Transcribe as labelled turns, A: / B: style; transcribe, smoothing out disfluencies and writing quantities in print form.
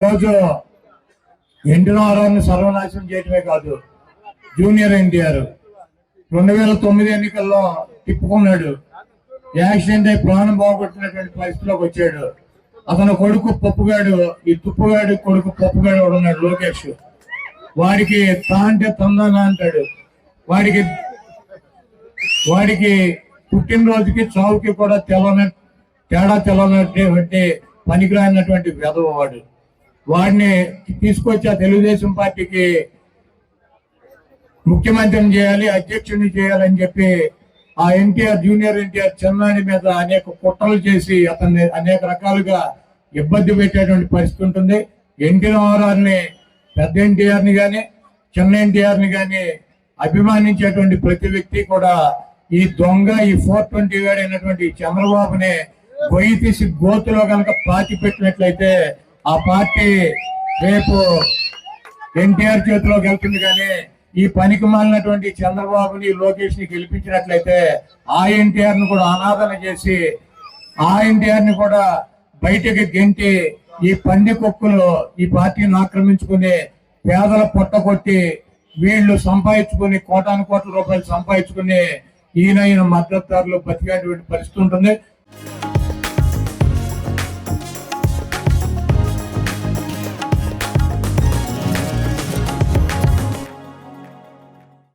A: రోజు ఎన్టీఆర్ని సర్వనాశనం చేయటమే కాదు, జూనియర్ ఎన్టీఆర్ 2009 ఎన్నికల్లో తిప్పుకున్నాడు. యాక్సిడెంట్ అయి ప్రాణం బాగొట్టినటువంటి పరిస్థితిలోకి వచ్చాడు. అతను కొడుకు పప్పుగాడు, ఈ తుప్పుగాడు కొడుకు పప్పుగాడు ఉన్నాడు లోకేష్. వాడికి తా అంటే తందానా అంటాడు. వాడికి పుట్టినరోజుకి చావుకి కూడా తేడా తెలవనటువంటి పనికిరానటువంటి వెధవవాడు. వాడిని తీసుకొచ్చి ఆ తెలుగుదేశం పార్టీకి ముఖ్యమంత్రిని చేయాలి, అధ్యక్షుడిని చేయాలని చెప్పి ఆ ఎన్టీఆర్ జూనియర్ ఎన్టీఆర్ చిన్నాని మీద అనేక కుట్రలు చేసి అతన్ని అనేక రకాలుగా ఇబ్బంది పెట్టేటువంటి పరిస్థితి ఉంటుంది. ఎన్టీఆర్ని పెద్ద ఎన్టీఆర్ని కానీ చిన్న ఎన్టీఆర్ని కానీ అభిమానించేటువంటి ప్రతి వ్యక్తి కూడా ఈ దొంగ, ఈ 420 గాడు అయినటువంటి చంద్రబాబుని గొయ్యి తీసి గోతులో కనుక పాతి పెట్టినట్లయితే ఆ పార్టీ రేపు ఎన్టీఆర్ చేతిలోకి వెళ్తుంది. కానీ ఈ పనికి మాలినటువంటి చంద్రబాబుని లోకేష్ ని గెలిపించినట్లయితే ఆ ఎన్టీఆర్ ను కూడా అనాదరణ చేసి ఆ ఎన్టీఆర్ ని కూడా బయటకి గెంటి ఈ పంది కుక్కలు ఈ పార్టీని ఆక్రమించుకుని పేదల పొట్టగొట్టి వీళ్ళు సంపాదించుకుని కోటాను కోట్ల రూపాయలు సంపాదించుకుని ఈయన మద్దతుదారులు బతికేటువంటి పరిస్థితి ఉంటుంది.